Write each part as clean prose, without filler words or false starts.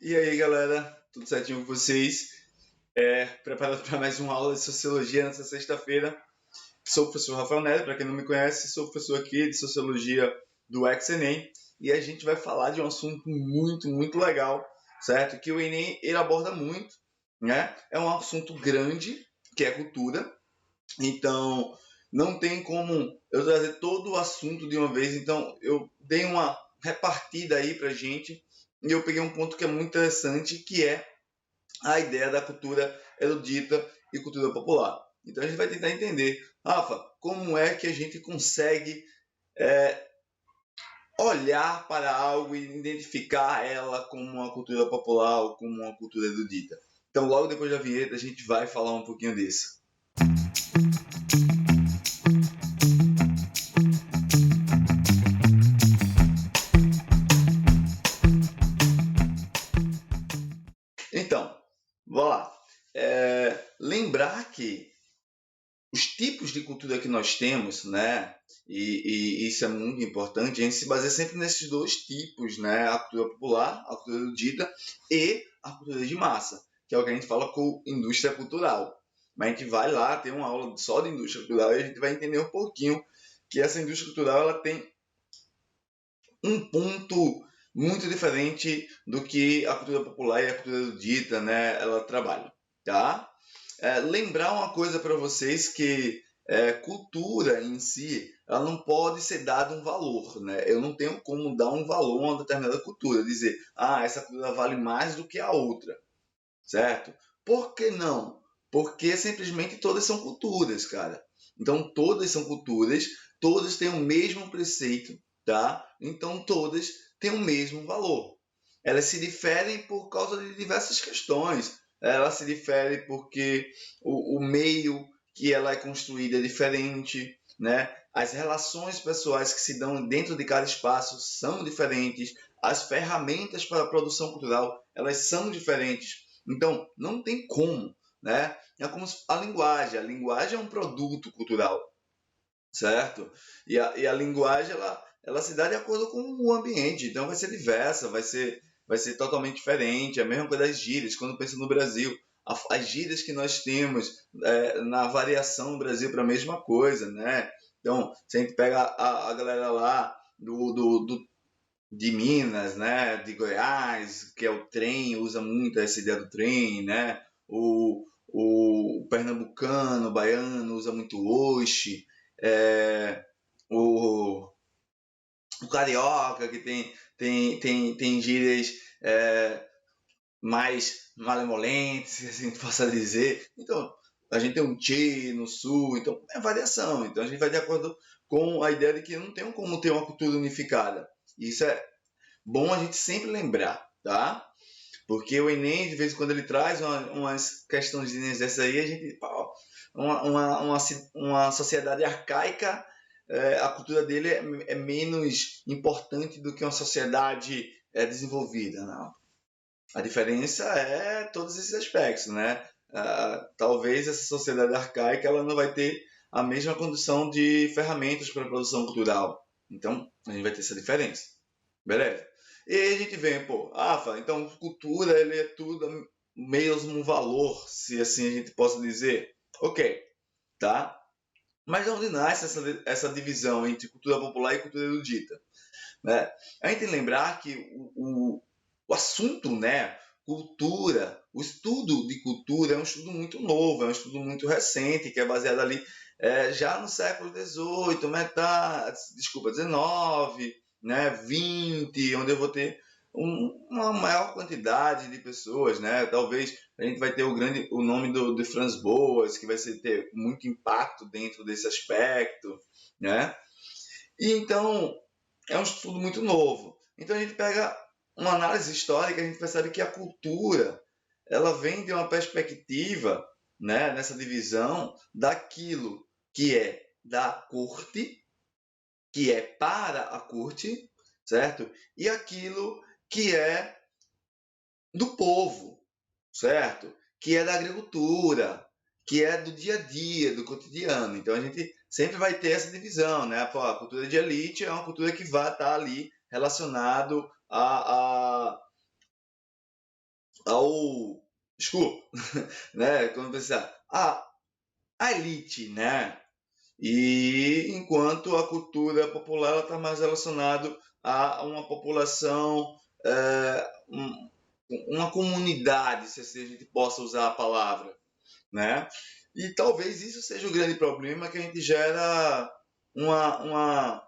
E aí, galera, tudo certinho com vocês? Preparado para mais uma aula de Sociologia nessa sexta-feira. Sou o professor Rafael Neto, para quem não me conhece, sou professor aqui de Sociologia do ex-ENEM e a gente vai falar de um assunto muito, muito legal, certo? Que o Enem ele aborda muito, né? É um assunto grande, que é cultura, então não tem como eu trazer todo o assunto de uma vez, então eu dei uma repartida aí pra gente e eu peguei um ponto que é muito interessante, que é a ideia da cultura erudita e cultura popular. Então a gente vai tentar entender, Rafa, como é que a gente consegue olhar para algo e identificar ela como uma cultura popular ou como uma cultura erudita. Então logo depois da vinheta a gente vai falar um pouquinho disso. Então, vamos lá. Lembrar que os tipos de cultura que nós temos, né, e isso é muito importante, a gente se baseia sempre nesses dois tipos, né, a cultura popular, a cultura erudita e a cultura de massa, que é o que a gente fala com indústria cultural. Mas a gente vai lá ter uma aula só de indústria cultural e a gente vai entender um pouquinho que essa indústria cultural ela tem um ponto muito diferente do que a cultura popular e a cultura erudita, né, ela trabalha, tá? Lembrar uma coisa para vocês que cultura em si, ela não pode ser dada um valor, né? Eu não tenho como dar um valor a uma determinada cultura, dizer, essa cultura vale mais do que a outra, certo? Por que não? Porque simplesmente todas são culturas, cara. Então todas são culturas, todas têm o mesmo preceito, tá? Então todas têm o mesmo valor. Elas se diferem por causa de diversas questões. Ela se difere porque o meio que ela é construída é diferente, né? As relações pessoais que se dão dentro de cada espaço são diferentes. As ferramentas para a produção cultural elas são diferentes. Então, não tem como, né? É como a linguagem é um produto cultural, certo? E a linguagem, ela se dá de acordo com o ambiente, então vai ser diversa, vai ser totalmente diferente. A mesma coisa das gírias, quando pensa no Brasil, as gírias que nós temos na variação no Brasil para a mesma coisa, né? Então, se a gente pega a galera lá de Minas, né, de Goiás, que é o trem, usa muito essa ideia do trem, né? O pernambucano, o baiano usa muito oxe, o, o carioca que tem gírias mais malemolentes, se assim possa dizer. Então, a gente tem um tchê no sul, então é variação. Então a gente vai de acordo com a ideia de que não tem como ter uma cultura unificada. Isso é bom a gente sempre lembrar, tá? Porque o Enem, de vez em quando, ele traz umas questõezinhas dessas aí, a gente, pô, uma sociedade arcaica, a cultura dele é menos importante do que uma sociedade desenvolvida, não. A diferença é todos esses aspectos, né? Talvez essa sociedade arcaica ela não vai ter a mesma condição de ferramentas para a produção cultural. Então, a gente vai ter essa diferença. Beleza? E aí a gente vem, pô, então cultura ele é tudo mesmo valor, se assim a gente possa dizer. Ok, tá? Mas de onde nasce essa divisão entre cultura popular e cultura erudita? Né? A gente tem que lembrar que o assunto, né, cultura, o estudo de cultura é um estudo muito novo, é um estudo muito recente, que é baseado ali já no século XVIII, desculpa, XIX, né, XX, onde eu vou ter uma maior quantidade de pessoas, né? Talvez a gente vai ter o nome de Franz Boas, que vai ter muito impacto dentro desse aspecto, né? E então é um estudo muito novo. Então a gente pega uma análise histórica, a gente percebe que a cultura ela vem de uma perspectiva, né, nessa divisão daquilo que é da corte, que é para a corte, certo? E aquilo que é do povo, certo? Que é da agricultura, que é do dia a dia, do cotidiano. Então a gente sempre vai ter essa divisão, né? Pô, a cultura de elite é uma cultura que vai estar ali relacionado ao desculpa, né? Quando pensar a elite, né? E enquanto a cultura popular está mais relacionada a uma população, uma comunidade, se assim a gente possa usar a palavra, né? E talvez isso seja o grande problema, que a gente gera uma, uma,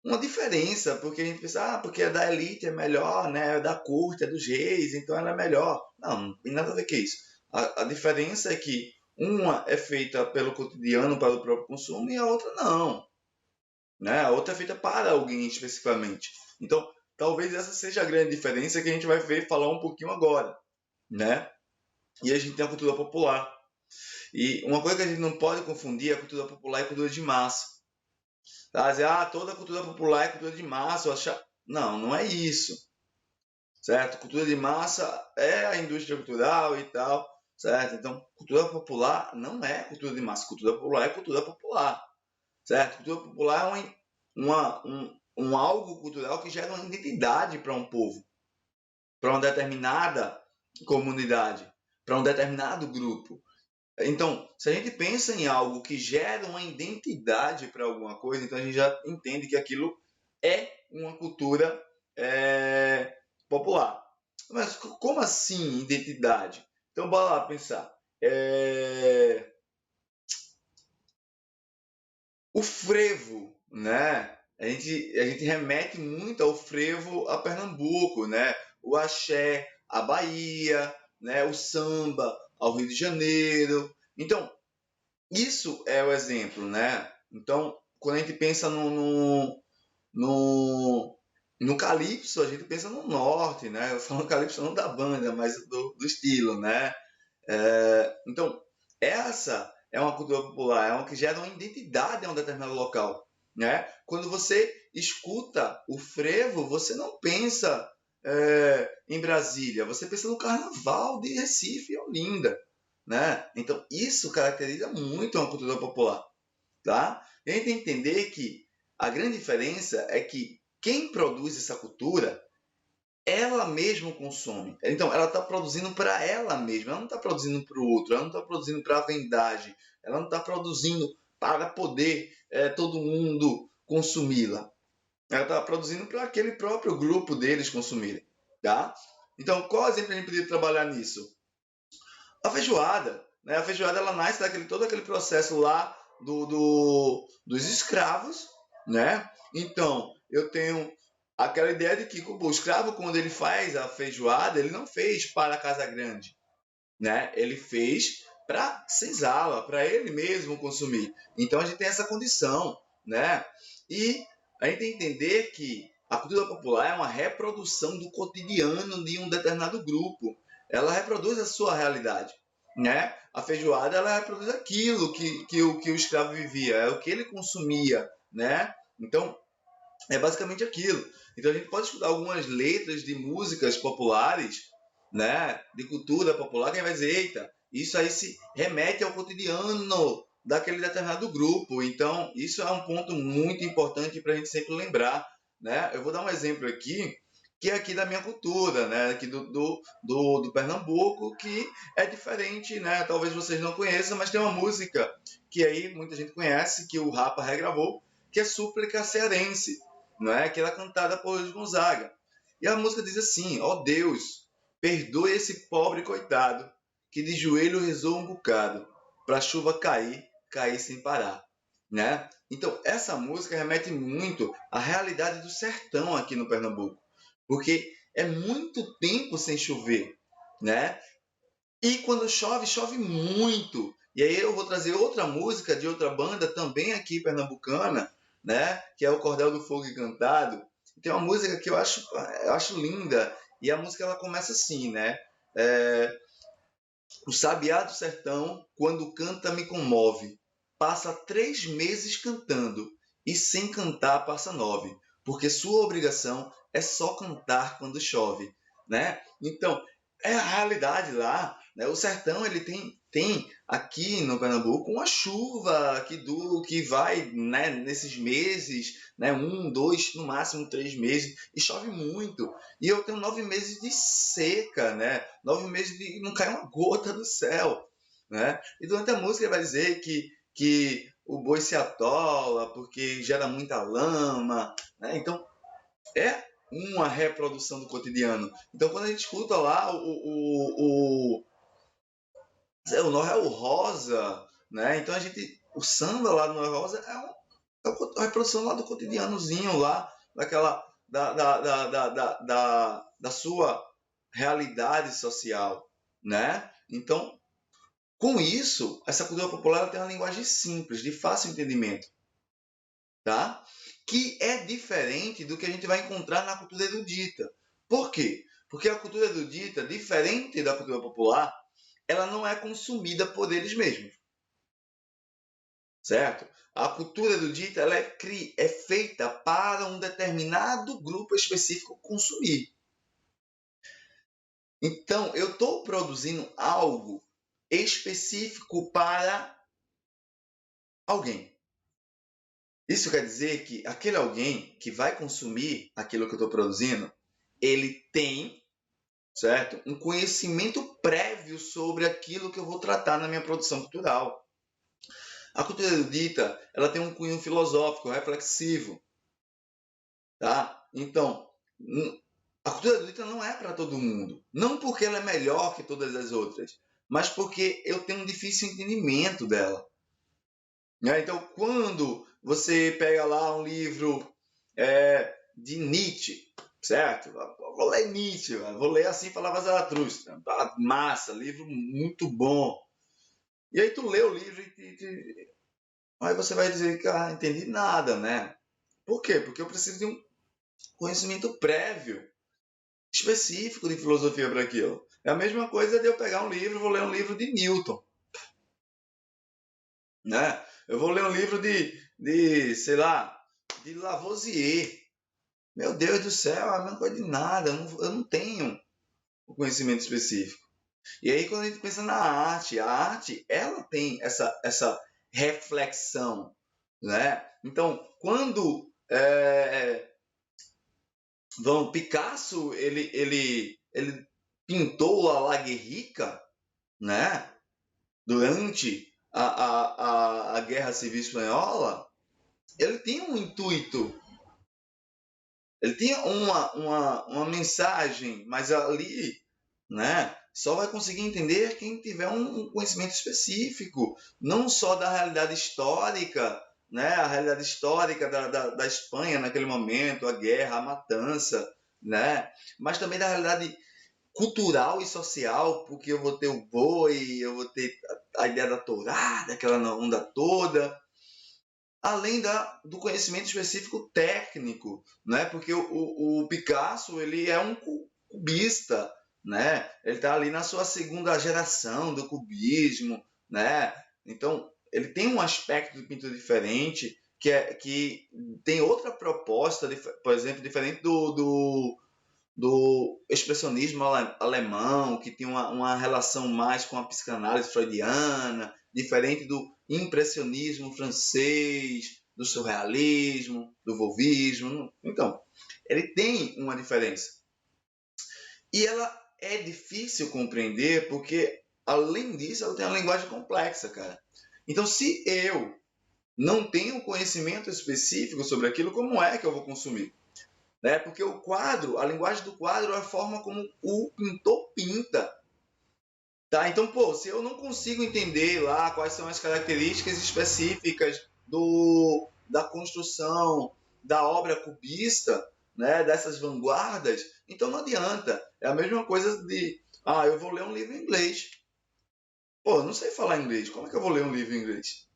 uma diferença, porque a gente pensa, porque é da elite é melhor, né? É da corte, é dos reis, então ela é melhor. Não, não tem nada a ver com isso. A diferença é que uma é feita pelo cotidiano, para o próprio consumo, e a outra não, né? A outra é feita para alguém especificamente. Então, talvez essa seja a grande diferença que a gente vai ver falar um pouquinho agora, né? E a gente tem a cultura popular. E uma coisa que a gente não pode confundir é a cultura popular e a cultura de massa. Tá? Dizer, toda cultura popular é cultura de massa. Não, não é isso. Certo? Cultura de massa é a indústria cultural e tal. Certo? Então, cultura popular não é cultura de massa. Cultura popular é cultura popular. Certo? Cultura popular é um algo cultural que gera uma identidade para um povo, para uma determinada comunidade, para um determinado grupo. Então, se a gente pensa em algo que gera uma identidade para alguma coisa, então a gente já entende que aquilo é uma cultura popular. Mas como assim identidade? Então, bora lá pensar. O frevo, né? A gente remete muito ao frevo a Pernambuco, né? O axé, a Bahia, né? O samba ao Rio de Janeiro. Então, isso é o exemplo, né? Então, quando a gente pensa no, no calypso, a gente pensa no norte, né? Eu falo calypso não da banda, mas do estilo, né? Então, essa é uma cultura popular, é uma que gera uma identidade em um determinado local, né? Quando você escuta o frevo, você não pensa em Brasília, você pensa no Carnaval de Recife e Olinda, né? Então, isso caracteriza muito uma cultura popular, tá? E a gente tem que entender que a grande diferença é que quem produz essa cultura ela mesma consome. Então, ela está produzindo para ela mesma, ela não está produzindo para o outro, ela não está produzindo para a vendagem, ela não está produzindo para poder todo mundo consumi-la. Ela está produzindo para aquele próprio grupo deles consumirem. Tá? Então, qual exemplo a gente poderia trabalhar nisso? A feijoada. Né? A feijoada ela nasce todo aquele processo lá dos escravos. Né? Então, eu tenho aquela ideia de que o escravo, quando ele faz a feijoada, ele não fez para a casa grande. Né? Ele fez para senzala, para ele mesmo consumir. Então, a gente tem essa condição. Né? E a gente tem que entender que a cultura popular é uma reprodução do cotidiano de um determinado grupo. Ela reproduz a sua realidade. Né? A feijoada ela reproduz aquilo que o escravo vivia, é o que ele consumia. Né? Então, é basicamente aquilo. Então, a gente pode estudar algumas letras de músicas populares, né? De cultura popular, que vai dizer, eita, isso aí se remete ao cotidiano daquele determinado grupo. Então, isso é um ponto muito importante para a gente sempre lembrar. Né? Eu vou dar um exemplo aqui, que é aqui da minha cultura, né? Aqui do Pernambuco, que é diferente, né? Talvez vocês não conheçam, mas tem uma música que aí muita gente conhece, que o Rapa regravou, que é Súplica Cearense, não é? Que ela é cantada por Luiz Gonzaga. E a música diz assim: ó Deus, perdoe esse pobre coitado, que de joelho rezou um bocado, para a chuva cair sem parar. Né? Então, essa música remete muito à realidade do sertão aqui no Pernambuco, porque é muito tempo sem chover, né? E quando chove, chove muito. E aí eu vou trazer outra música de outra banda também aqui pernambucana, né? Que é o Cordel do Fogo Encantado. Tem uma música que eu acho linda e a música ela começa assim, né? É, o sabiá do sertão, quando canta, me comove. Passa 3 meses cantando, e sem cantar passa 9, porque sua obrigação é só cantar quando chove. Né? Então, é a realidade lá. né? O sertão ele tem aqui no Pernambuco uma chuva que vai, né, nesses meses, né, 1, 2, no máximo 3 meses, e chove muito. E eu tenho 9 meses de seca, né? 9 meses de não cai uma gota do céu, né? E durante a música ele vai dizer que o boi se atola porque gera muita lama, né? Então é uma reprodução do cotidiano. Então quando a gente escuta lá o Noel Rosa, né? Então o samba lá do Noel Rosa é uma reprodução lá do cotidianozinho lá, daquela da sua realidade social, né? Então, com isso, essa cultura popular ela tem uma linguagem simples, de fácil entendimento, tá? Que é diferente do que a gente vai encontrar na cultura erudita. Por quê? Porque a cultura erudita, diferente da cultura popular, ela não é consumida por eles mesmos, certo? A cultura erudita ela é feita para um determinado grupo específico consumir. Então, eu estou produzindo algo específico para alguém. Isso quer dizer que aquele alguém que vai consumir aquilo que eu estou produzindo, ele tem, certo, um conhecimento prévio sobre aquilo que eu vou tratar na minha produção cultural. A cultura erudita, ela tem um cunho filosófico, reflexivo, tá? Então, a cultura erudita não é para todo mundo. Não porque ela é melhor que todas as outras, mas porque eu tenho um difícil entendimento dela. Né? Então, quando você pega lá um livro de Nietzsche, certo? Vou ler Nietzsche, vou ler Assim Falava Zaratustra. Tá massa, livro muito bom. E aí tu lê o livro aí você vai dizer que não entendi nada, né? Por quê? Porque eu preciso de um conhecimento prévio, específico de filosofia para aquilo. É a mesma coisa de eu pegar um livro, vou ler um livro de Newton, né? Eu vou ler um livro sei lá, de Lavoisier. Meu Deus do céu, é a mesma coisa de nada, eu não tenho o conhecimento específico. E aí quando a gente pensa na arte, a arte, ela tem essa reflexão, né? Então, quando Picasso, ele pintou a La Guerrica, né? Durante a Guerra Civil Espanhola, ele tinha um intuito, ele tinha uma mensagem, mas ali, né, só vai conseguir entender quem tiver um conhecimento específico, não só da realidade histórica, né, a realidade histórica da Espanha naquele momento, a guerra, a matança, né, mas também da realidade cultural e social, porque eu vou ter o boi, eu vou ter a ideia da tourada, aquela onda toda, além do conhecimento específico técnico, né? Porque o Picasso ele é um cubista, né? Ele está ali na sua segunda geração do cubismo, né? Então ele tem um aspecto de pintura diferente, que tem outra proposta, por exemplo, diferente do expressionismo alemão, que tem uma relação mais com a psicanálise freudiana, diferente do impressionismo francês, do surrealismo, do fauvismo. Então, ele tem uma diferença. E ela é difícil compreender porque, além disso, ela tem uma linguagem complexa, cara. Então, se eu não tenho conhecimento específico sobre aquilo, como é que eu vou consumir? Né? Porque o quadro, a linguagem do quadro é a forma como o pintor pinta. Tá? Então, se eu não consigo entender lá quais são as características específicas da construção da obra cubista, né, dessas vanguardas, então não adianta. É a mesma coisa eu vou ler um livro em inglês. Eu não sei falar inglês, como é que eu vou ler um livro em inglês?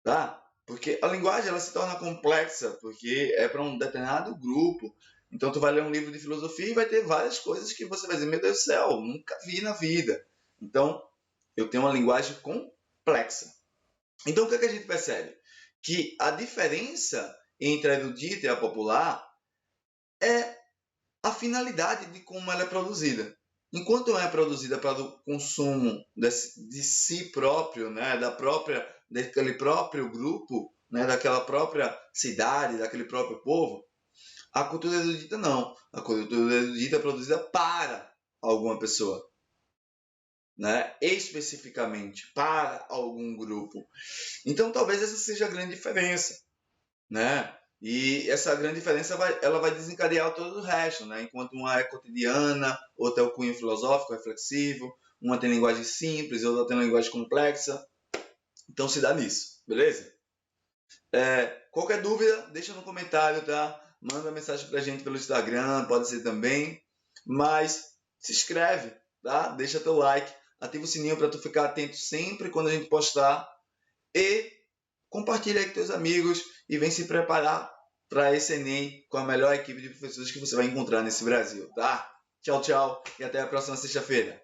Tá? Porque a linguagem ela se torna complexa, porque é para um determinado grupo. Então tu vai ler um livro de filosofia e vai ter várias coisas que você vai dizer, meu Deus do céu, nunca vi na vida. Então, eu tenho uma linguagem complexa. Então, o que, é que a gente percebe? Que a diferença entre a erudita e a popular é a finalidade de como ela é produzida. enquanto não é produzida para o consumo de si próprio, né, daquele próprio grupo, né, daquela própria cidade, daquele próprio povo, a cultura erudita não. A cultura erudita é produzida para alguma pessoa, né, especificamente para algum grupo. Então, talvez essa seja a grande diferença, né? E essa grande diferença ela vai desencadear todo o resto, né? Enquanto uma é cotidiana, outra é o cunho filosófico, reflexivo, uma tem linguagem simples, outra tem linguagem complexa. Então se dá nisso, beleza? Qualquer dúvida, deixa no comentário, tá? Manda mensagem pra gente pelo Instagram, pode ser também. Mas se inscreve, tá? Deixa teu like, ativa o sininho para tu ficar atento sempre quando a gente postar. E compartilha aí com teus amigos e vem se preparar para esse Enem com a melhor equipe de professores que você vai encontrar nesse Brasil, tá? Tchau, tchau e até a próxima sexta-feira.